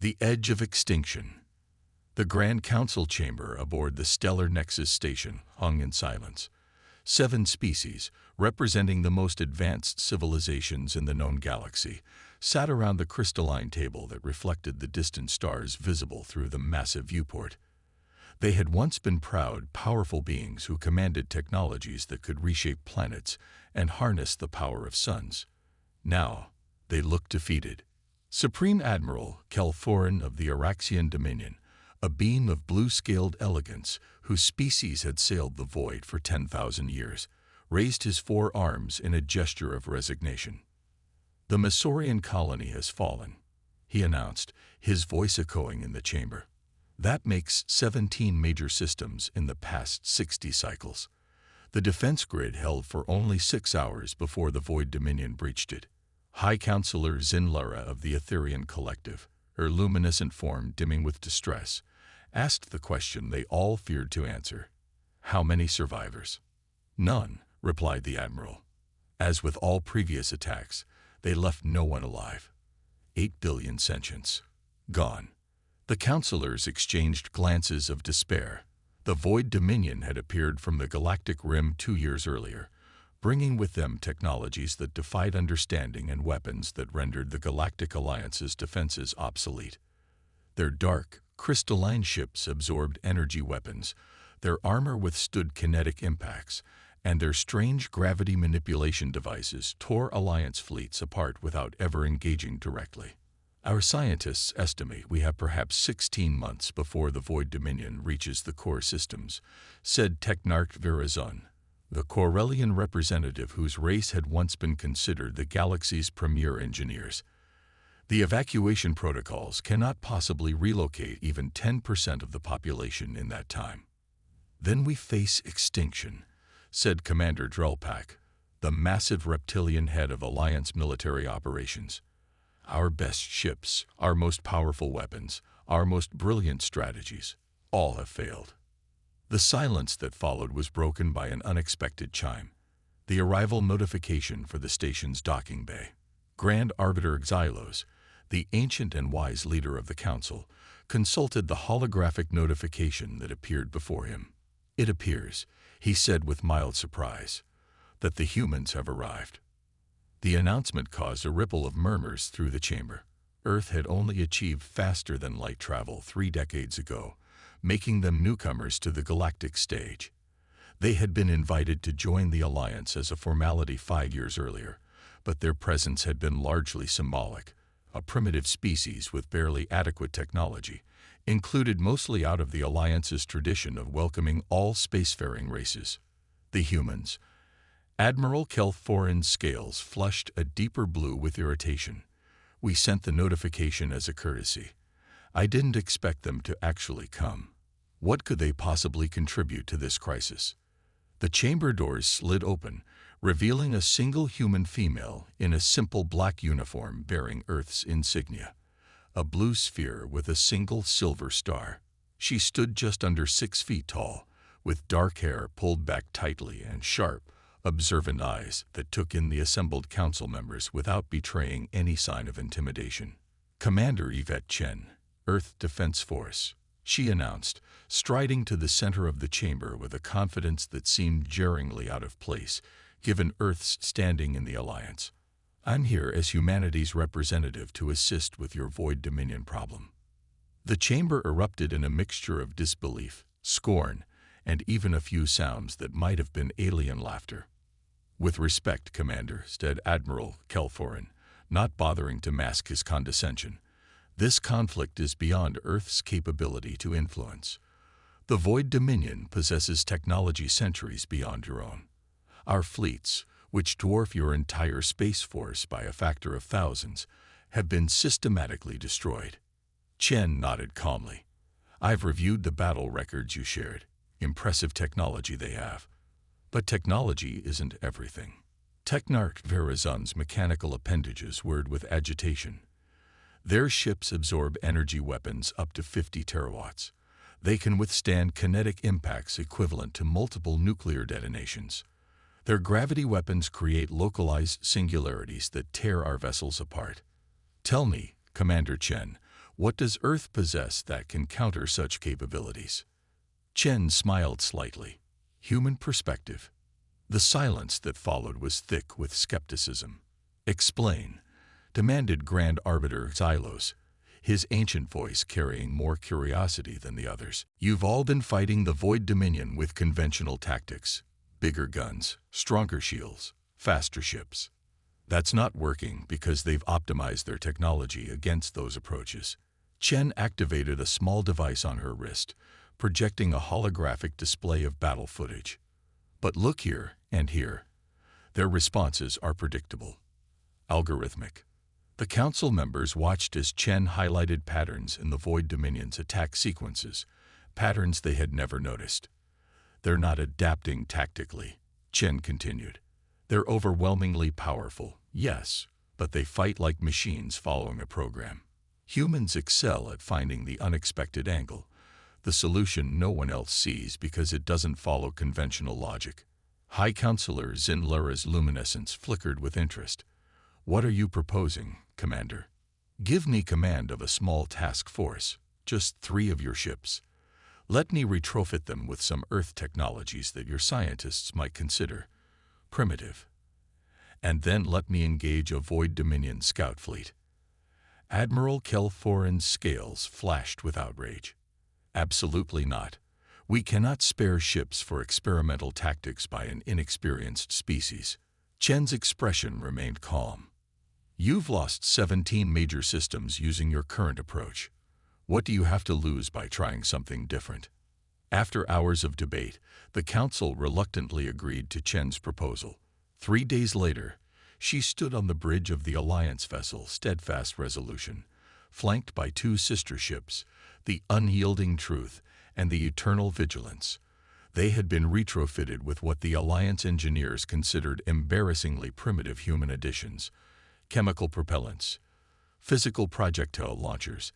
The edge of extinction. The Grand Council chamber aboard the stellar Nexus station hung in silence. 7 species, representing the most advanced civilizations in the known galaxy, sat around the crystalline table that reflected the distant stars visible through the massive viewport. They had once been proud, powerful beings who commanded technologies that could reshape planets and harness the power of suns. Now, they looked defeated. Supreme Admiral Kelforan of the Araxian Dominion, a being of blue-scaled elegance whose species had sailed the void for 10,000 years, raised his 4 arms in a gesture of resignation. "The Masorian colony has fallen," he announced, his voice echoing in the chamber. "That makes 17 major systems in the past 60 cycles. The defense grid held for only 6 hours before the Void Dominion breached it." High Counselor Zinlara of the Etherian Collective, her luminescent form dimming with distress, asked the question they all feared to answer. "How many survivors?" "None," replied the Admiral. "As with all previous attacks, they left no one alive. 8 billion sentients. Gone." The counselors exchanged glances of despair. The Void Dominion had appeared from the Galactic Rim 2 years earlier, bringing with them technologies that defied understanding and weapons that rendered the Galactic Alliance's defenses obsolete. Their dark, crystalline ships absorbed energy weapons, their armor withstood kinetic impacts, and their strange gravity manipulation devices tore Alliance fleets apart without ever engaging directly. "Our scientists estimate we have perhaps 16 months before the Void Dominion reaches the core systems," said Technarch Virazon, the Corellian representative whose race had once been considered the galaxy's premier engineers. "The evacuation protocols cannot possibly relocate even 10% of the population in that time." "Then we face extinction," said Commander Drelpak, the massive reptilian head of Alliance military operations. "Our best ships, our most powerful weapons, our most brilliant strategies, all have failed." The silence that followed was broken by an unexpected chime, the arrival notification for the station's docking bay. Grand Arbiter Xylos, the ancient and wise leader of the Council, consulted the holographic notification that appeared before him. "It appears," he said with mild surprise, "that the humans have arrived." The announcement caused a ripple of murmurs through the chamber. Earth had only achieved faster-than-light travel 3 decades ago, making them newcomers to the galactic stage. They had been invited to join the Alliance as a formality 5 years earlier, but their presence had been largely symbolic. A primitive species with barely adequate technology, included mostly out of the Alliance's tradition of welcoming all spacefaring races. The humans. Admiral Kelforan's scales flushed a deeper blue with irritation. "We sent the notification as a courtesy. I didn't expect them to actually come. What could they possibly contribute to this crisis?" The chamber doors slid open, revealing a single human female in a simple black uniform bearing Earth's insignia, a blue sphere with a single silver star. She stood just under 6 feet tall, with dark hair pulled back tightly and sharp, observant eyes that took in the assembled council members without betraying any sign of intimidation. "Commander Yvette Chen, Earth Defense Force," she announced, striding to the center of the chamber with a confidence that seemed jarringly out of place, given Earth's standing in the Alliance. "I'm here as humanity's representative to assist with your Void Dominion problem." The chamber erupted in a mixture of disbelief, scorn, and even a few sounds that might have been alien laughter. "With respect, Commander," said Admiral Kelforan, not bothering to mask his condescension, "this conflict is beyond Earth's capability to influence. The Void Dominion possesses technology centuries beyond your own. Our fleets, which dwarf your entire space force by a factor of thousands, have been systematically destroyed." Chen nodded calmly. "I've reviewed the battle records you shared. Impressive technology they have. But technology isn't everything." Technarch Virazon's mechanical appendages whirred with agitation. "Their ships absorb energy weapons up to 50 terawatts. They can withstand kinetic impacts equivalent to multiple nuclear detonations. Their gravity weapons create localized singularities that tear our vessels apart. Tell me, Commander Chen, What does Earth possess that can counter such capabilities? Chen smiled slightly. Human perspective. The silence that followed was thick with skepticism. Explain, demanded Grand Arbiter Xylos, his ancient voice carrying more curiosity than the others. You've all been fighting the Void Dominion with conventional tactics. Bigger guns, stronger shields, faster ships. That's not working because they've optimized their technology against those approaches. Chen activated a small device on her wrist, projecting a holographic display of battle footage. But look here and here. Their responses are predictable. Algorithmic. The council members watched as Chen highlighted patterns in the Void Dominion's attack sequences, patterns they had never noticed. They're not adapting tactically, Chen continued. They're overwhelmingly powerful, yes, but they fight like machines following a program. Humans excel at finding the unexpected angle, the solution no one else sees because it doesn't follow conventional logic. High Counselor Zinlura's luminescence flickered with interest. What are you proposing, Commander? Give me command of a small task force, just 3 of your ships. Let me retrofit them with some Earth technologies that your scientists might consider primitive. And then let me engage a Void Dominion scout fleet. Admiral Kelforan's scales flashed with outrage. Absolutely not. We cannot spare ships for experimental tactics by an inexperienced species. Chen's expression remained calm. You've lost 17 major systems using your current approach. What do you have to lose by trying something different? After hours of debate, the council reluctantly agreed to Chen's proposal. 3 days later, she stood on the bridge of the Alliance vessel Steadfast Resolution, flanked by 2 sister ships, the Unyielding Truth and the Eternal Vigilance. They had been retrofitted with what the Alliance engineers considered embarrassingly primitive human additions: chemical propellants, physical projectile launchers,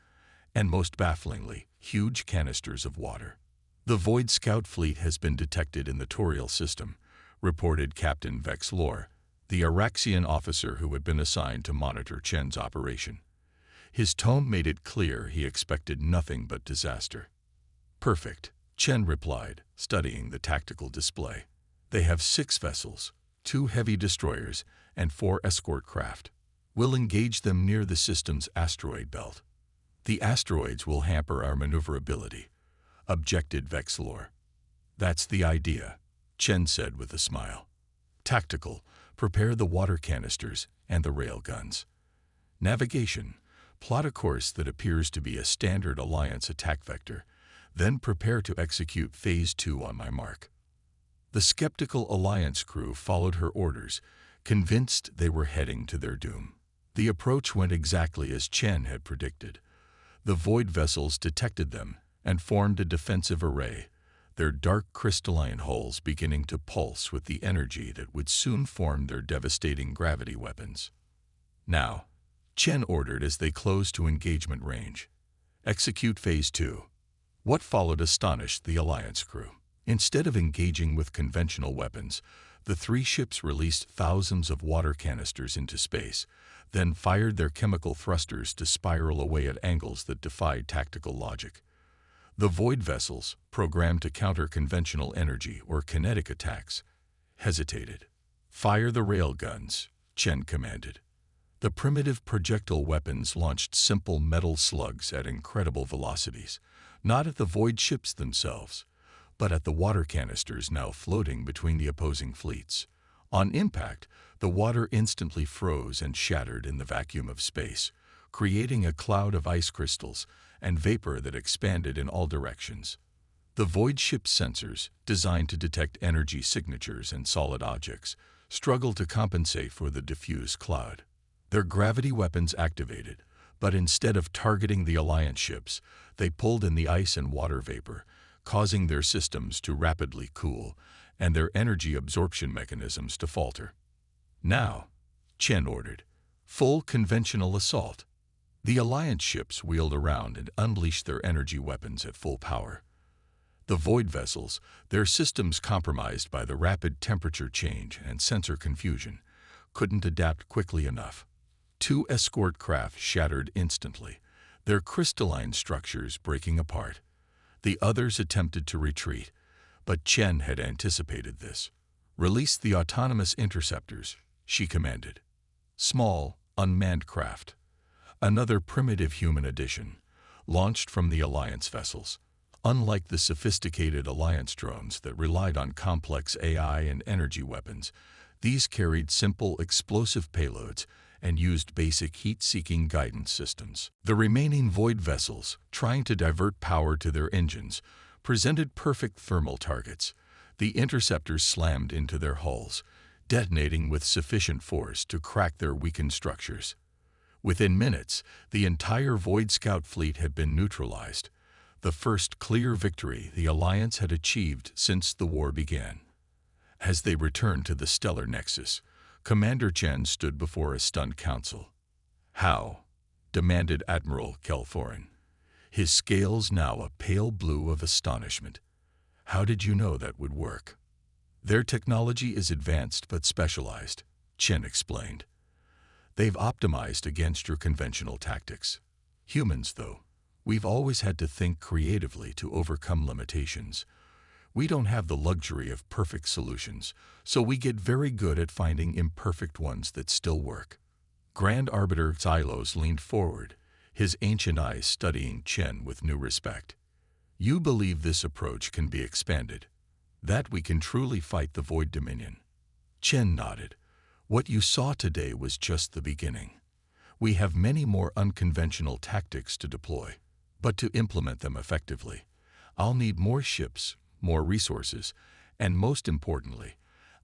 and most bafflingly, huge canisters of water. The Void Scout fleet has been detected in the Toriel system, reported Captain Vexlor, the Araxian officer who had been assigned to monitor Chen's operation. His tone made it clear he expected nothing but disaster. Perfect, Chen replied, studying the tactical display. They have 6 vessels, 2 heavy destroyers, and 4 escort craft. We'll engage them near the system's asteroid belt. The asteroids will hamper our maneuverability, objected Vexlor. That's the idea, Chen said with a smile. Tactical, prepare the water canisters and the rail guns. Navigation, plot a course that appears to be a standard Alliance attack vector, then prepare to execute Phase 2 on my mark. The skeptical Alliance crew followed her orders, convinced they were heading to their doom. The approach went exactly as Chen had predicted. The Void vessels detected them and formed a defensive array, their dark crystalline hulls beginning to pulse with the energy that would soon form their devastating gravity weapons. Now, Chen ordered as they closed to engagement range, execute Phase 2. What followed astonished the Alliance crew. Instead of engaging with conventional weapons, the 3 ships released thousands of water canisters into space, then fired their chemical thrusters to spiral away at angles that defied tactical logic. The Void vessels, programmed to counter conventional energy or kinetic attacks, hesitated. Fire the rail guns, Chen commanded. The primitive projectile weapons launched simple metal slugs at incredible velocities, not at the Void ships themselves, but at the water canisters now floating between the opposing fleets. On impact, the water instantly froze and shattered in the vacuum of space, creating a cloud of ice crystals and vapor that expanded in all directions. The Void ship's sensors, designed to detect energy signatures and solid objects, struggled to compensate for the diffuse cloud. Their gravity weapons activated, but instead of targeting the Alliance ships, they pulled in the ice and water vapor, causing their systems to rapidly cool and their energy absorption mechanisms to falter. Now, Chen ordered, full conventional assault. The Alliance ships wheeled around and unleashed their energy weapons at full power. The Void vessels, their systems compromised by the rapid temperature change and sensor confusion, couldn't adapt quickly enough. 2 escort craft shattered instantly, their crystalline structures breaking apart. The others attempted to retreat, but Chen had anticipated this. "Release the autonomous interceptors," she commanded. Small, unmanned craft, another primitive human addition, launched from the Alliance vessels. Unlike the sophisticated Alliance drones that relied on complex AI and energy weapons, these carried simple explosive payloads and used basic heat-seeking guidance systems. The remaining Void vessels, trying to divert power to their engines, presented perfect thermal targets. The interceptors slammed into their hulls, detonating with sufficient force to crack their weakened structures. Within minutes, the entire Void Scout fleet had been neutralized, the first clear victory the Alliance had achieved since the war began. As they returned to the stellar nexus, Commander Chen stood before a stunned council. "How?" demanded Admiral Kelforan, his scales now a pale blue of astonishment. "How did you know that would work?" "Their technology is advanced but specialized," Chen explained. "They've optimized against your conventional tactics. Humans, though, we've always had to think creatively to overcome limitations. We don't have the luxury of perfect solutions, so we get very good at finding imperfect ones that still work." Grand Arbiter Xylos leaned forward, his ancient eyes studying Chen with new respect. "You believe this approach can be expanded, that we can truly fight the Void Dominion?" Chen nodded. "What you saw today was just the beginning. We have many more unconventional tactics to deploy, but to implement them effectively, I'll need more ships, more resources, and most importantly,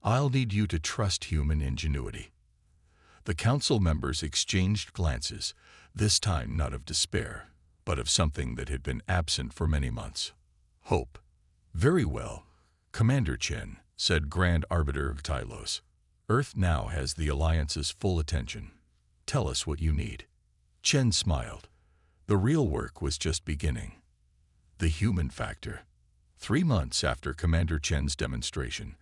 I'll need you to trust human ingenuity." The council members exchanged glances, this time not of despair, but of something that had been absent for many months: hope. "Very well, Commander Chen," said Grand Arbiter Tylos. "Earth now has the Alliance's full attention. Tell us what you need." Chen smiled. The real work was just beginning. The human factor. 3 months after Commander Chen's demonstration,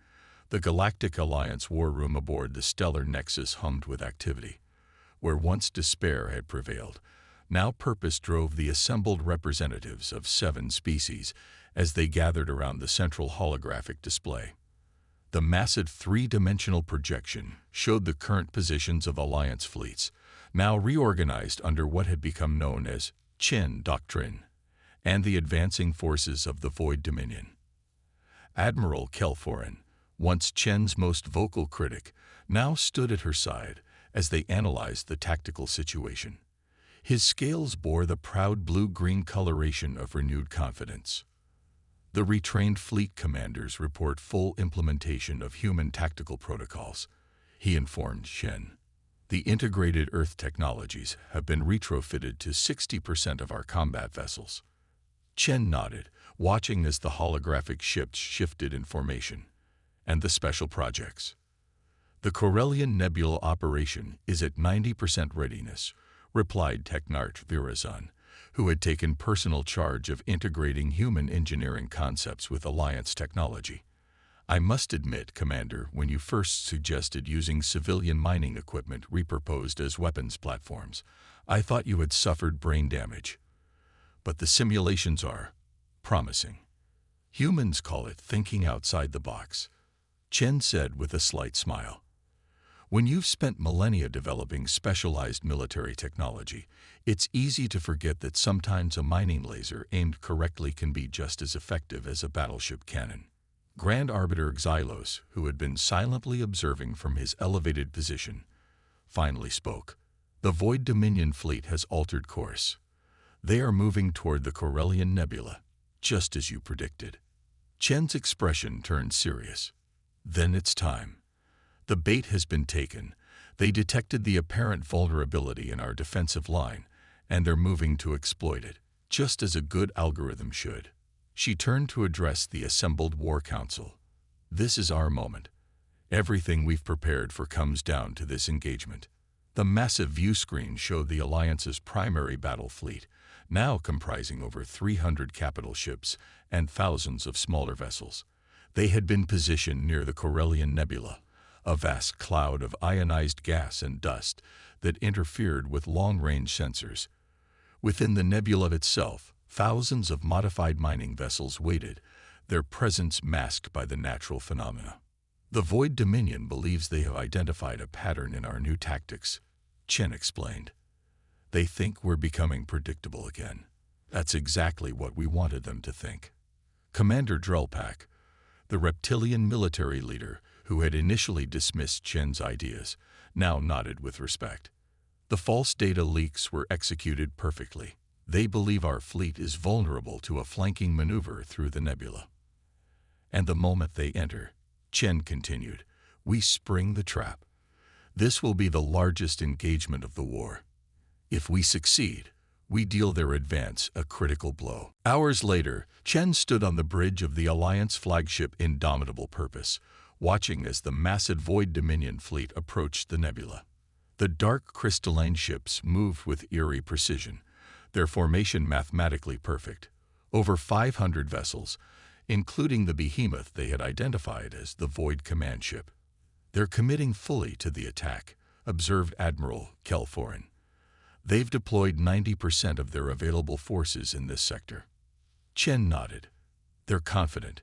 the Galactic Alliance war room aboard the stellar nexus hummed with activity. Where once despair had prevailed, now purpose drove the assembled representatives of 7 species as they gathered around the central holographic display. The massive 3-dimensional projection showed the current positions of Alliance fleets, now reorganized under what had become known as Chen Doctrine, and the advancing forces of the Void Dominion. Admiral Kelforan, once Chen's most vocal critic, now stood at her side as they analyzed the tactical situation. His scales bore the proud blue-green coloration of renewed confidence. "The retrained fleet commanders report full implementation of human tactical protocols," he informed Chen. "The integrated Earth technologies have been retrofitted to 60% of our combat vessels." Chen nodded, watching as the holographic ships shifted in formation. "And the special projects?" "The Corellian Nebula operation is at 90% readiness," replied Technart Virazon, who had taken personal charge of integrating human engineering concepts with Alliance technology. "I must admit, Commander, when you first suggested using civilian mining equipment repurposed as weapons platforms, I thought you had suffered brain damage. But the simulations are promising. Humans call it thinking outside the box," Chen said with a slight smile. "When you've spent millennia developing specialized military technology, it's easy to forget that sometimes a mining laser aimed correctly can be just as effective as a battleship cannon." Grand Arbiter Xylos, who had been silently observing from his elevated position, finally spoke. "The Void Dominion fleet has altered course. They are moving toward the Corellian Nebula, just as you predicted." Chen's expression turned serious. "Then it's time. The bait has been taken. They detected the apparent vulnerability in our defensive line, and they're moving to exploit it, just as a good algorithm should." She turned to address the assembled War Council. "This is our moment. Everything we've prepared for comes down to this engagement." The massive view screen showed the Alliance's primary battle fleet, now comprising over 300 capital ships and thousands of smaller vessels. They had been positioned near the Corellian Nebula, a vast cloud of ionized gas and dust that interfered with long-range sensors. Within the nebula itself, thousands of modified mining vessels waited, their presence masked by the natural phenomena. The Void Dominion believes they have identified a pattern in our new tactics, Chen explained. They think we're becoming predictable again. That's exactly what we wanted them to think. Commander Drellpack, the reptilian military leader who had initially dismissed Chen's ideas, now nodded with respect. The false data leaks were executed perfectly. They believe our fleet is vulnerable to a flanking maneuver through the nebula. And the moment they enter, Chen continued, we spring the trap. This will be the largest engagement of the war. If we succeed, we deal their advance a critical blow. Hours later, Chen stood on the bridge of the Alliance flagship Indomitable Purpose, watching as the massive Void Dominion fleet approached the nebula. The dark crystalline ships moved with eerie precision, their formation mathematically perfect. Over 500 vessels, including the behemoth they had identified as the Void Command Ship. They're committing fully to the attack, observed Admiral Kelforin. They've deployed 90% of their available forces in this sector. Chen nodded. They're confident.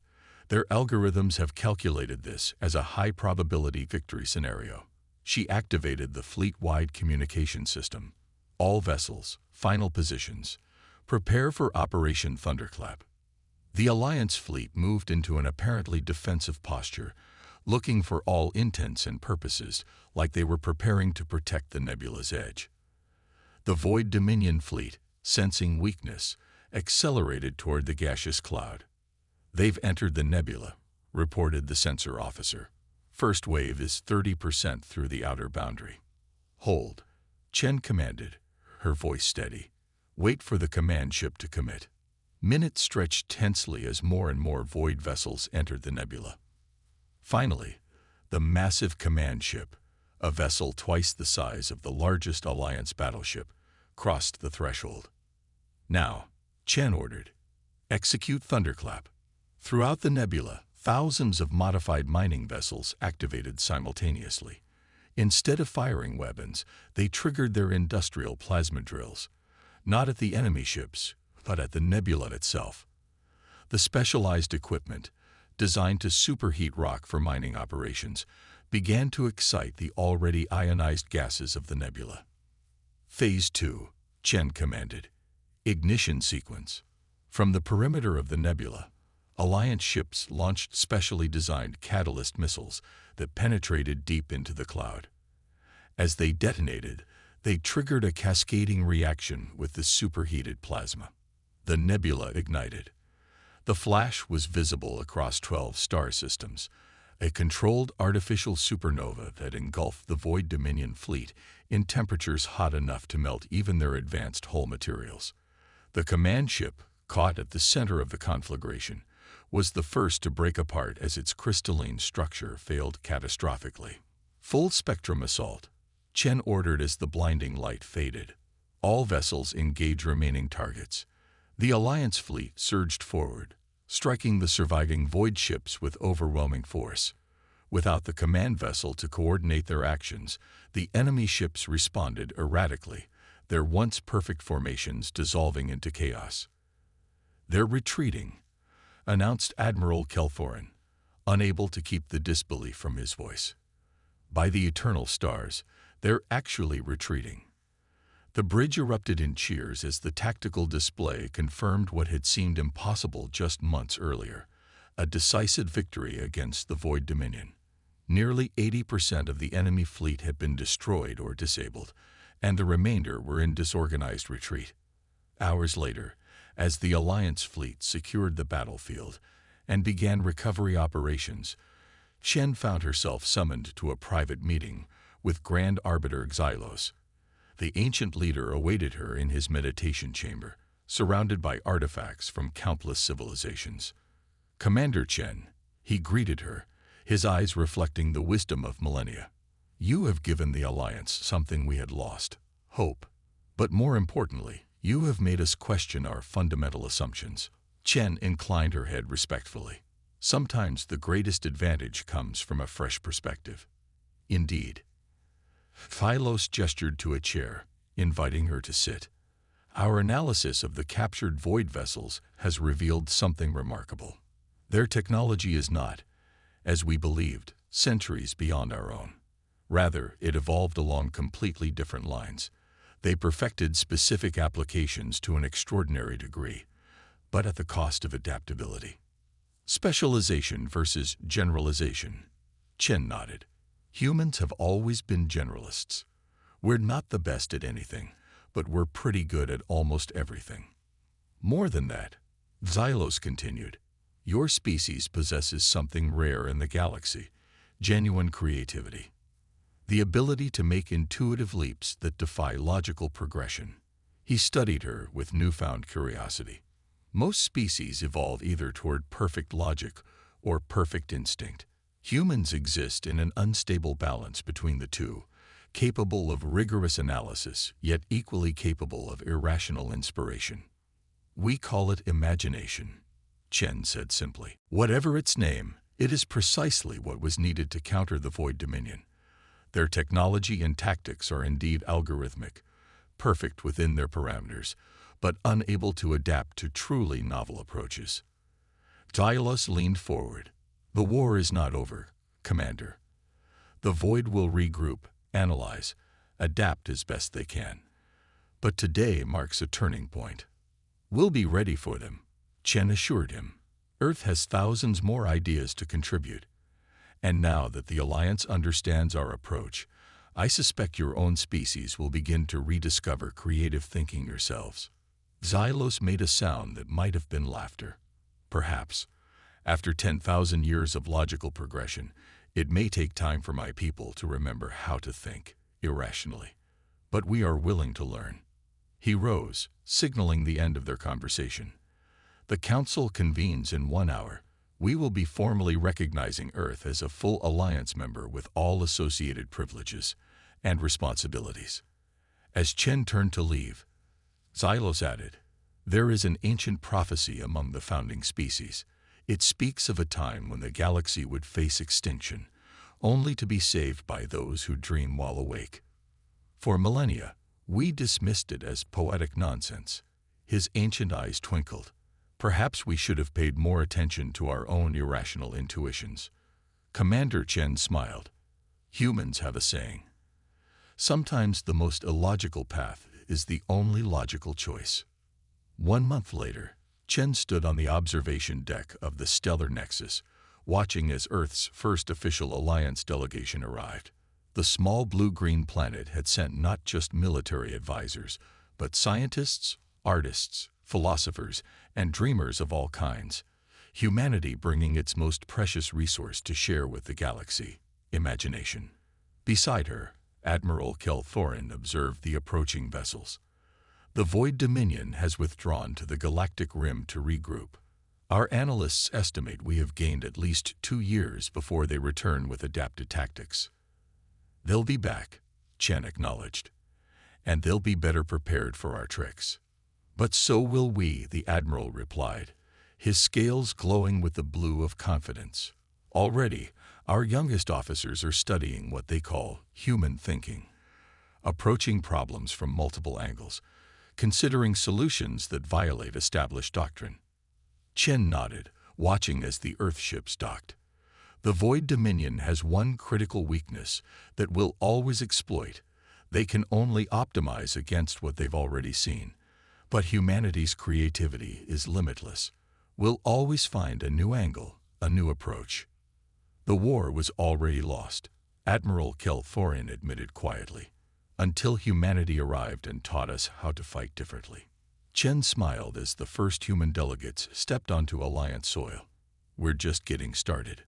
Their algorithms have calculated this as a high-probability victory scenario. She activated the fleet-wide communication system. All vessels, final positions. Prepare for Operation Thunderclap. The Alliance fleet moved into an apparently defensive posture, looking for all intents and purposes like they were preparing to protect the nebula's edge. The Void Dominion fleet, sensing weakness, accelerated toward the gaseous cloud. They've entered the nebula, reported the sensor officer. First wave is 30% through the outer boundary. Hold, Chen commanded, her voice steady. Wait for the command ship to commit. Minutes stretched tensely as more and more Void vessels entered the nebula. Finally, the massive command ship, a vessel twice the size of the largest Alliance battleship, crossed the threshold. Now, Chen ordered, execute Thunderclap. Throughout the nebula, thousands of modified mining vessels activated simultaneously. Instead of firing weapons, they triggered their industrial plasma drills, not at the enemy ships, but at the nebula itself. The specialized equipment, designed to superheat rock for mining operations, began to excite the already ionized gases of the nebula. Phase 2, Chen commanded. Ignition sequence. From the perimeter of the nebula, Alliance ships launched specially designed catalyst missiles that penetrated deep into the cloud. As they detonated, they triggered a cascading reaction with the superheated plasma. The nebula ignited. The flash was visible across 12 star systems, a controlled artificial supernova that engulfed the Void Dominion fleet in temperatures hot enough to melt even their advanced hull materials. The command ship, caught at the center of the conflagration, was the first to break apart as its crystalline structure failed catastrophically. Full spectrum assault, Chen ordered as the blinding light faded. All vessels engage remaining targets. The Alliance fleet surged forward, striking the surviving Void ships with overwhelming force. Without the command vessel to coordinate their actions, the enemy ships responded erratically, their once perfect formations dissolving into chaos. They're retreating, announced Admiral Kelforin, unable to keep the disbelief from his voice. By the eternal stars, they're actually retreating. The bridge erupted in cheers as the tactical display confirmed what had seemed impossible just months earlier, a decisive victory against the Void Dominion. Nearly 80% of the enemy fleet had been destroyed or disabled, and the remainder were in disorganized retreat. Hours later, as the Alliance fleet secured the battlefield and began recovery operations, Chen found herself summoned to a private meeting with Grand Arbiter Xylos. The ancient leader awaited her in his meditation chamber, surrounded by artifacts from countless civilizations. Commander Chen, he greeted her, his eyes reflecting the wisdom of millennia. You have given the Alliance something we had lost, hope. But more importantly, you have made us question our fundamental assumptions. Chen inclined her head respectfully. Sometimes the greatest advantage comes from a fresh perspective. Indeed. Phylos gestured to a chair, inviting her to sit. Our analysis of the captured void vessels has revealed something remarkable. Their technology is not, as we believed, centuries beyond our own. Rather, it evolved along completely different lines. They perfected specific applications to an extraordinary degree, but at the cost of adaptability. Specialization versus generalization. Chen nodded. Humans have always been generalists. We're not the best at anything, but we're pretty good at almost everything. More than that, Xylos continued, your species possesses something rare in the galaxy, genuine creativity. The ability to make intuitive leaps that defy logical progression. He studied her with newfound curiosity. Most species evolve either toward perfect logic or perfect instinct. Humans exist in an unstable balance between the two, capable of rigorous analysis, yet equally capable of irrational inspiration. We call it imagination, Chen said simply. Whatever its name, it is precisely what was needed to counter the Void Dominion. Their technology and tactics are indeed algorithmic, perfect within their parameters, but unable to adapt to truly novel approaches. Xylos leaned forward. The war is not over, Commander. The Void will regroup, analyze, adapt as best they can. But today marks a turning point. We'll be ready for them, Chen assured him. Earth has thousands more ideas to contribute. And now that the Alliance understands our approach, I suspect your own species will begin to rediscover creative thinking yourselves. Xylos made a sound that might have been laughter. Perhaps, after 10,000 years of logical progression, it may take time for my people to remember how to think irrationally. But we are willing to learn. He rose, signaling the end of their conversation. The Council convenes in 1 hour. We will be formally recognizing Earth as a full Alliance member with all associated privileges and responsibilities. As Chen turned to leave, Xylos added, there is an ancient prophecy among the founding species. It speaks of a time when the galaxy would face extinction, only to be saved by those who dream while awake. For millennia, we dismissed it as poetic nonsense. His ancient eyes twinkled. Perhaps we should have paid more attention to our own irrational intuitions. Commander Chen smiled. Humans have a saying. Sometimes the most illogical path is the only logical choice. 1 month later, Chen stood on the observation deck of the stellar nexus, watching as Earth's first official Alliance delegation arrived. The small blue-green planet had sent not just military advisors, but scientists, artists, philosophers, and dreamers of all kinds, humanity bringing its most precious resource to share with the galaxy, imagination. Beside her, Admiral Kelthorin observed the approaching vessels. The Void Dominion has withdrawn to the Galactic Rim to regroup. Our analysts estimate we have gained at least 2 years before they return with adapted tactics. They'll be back, Chen acknowledged, and they'll be better prepared for our tricks. But so will we, the Admiral replied, his scales glowing with the blue of confidence. Already, our youngest officers are studying what they call human thinking, approaching problems from multiple angles, considering solutions that violate established doctrine. Chen nodded, watching as the Earthships docked. The Void Dominion has one critical weakness that we'll always exploit. They can only optimize against what they've already seen. But humanity's creativity is limitless. We'll always find a new angle, a new approach. The war was already lost, Admiral Kelthorin admitted quietly, until humanity arrived and taught us how to fight differently. Chen smiled as the first human delegates stepped onto Alliance soil. We're just getting started.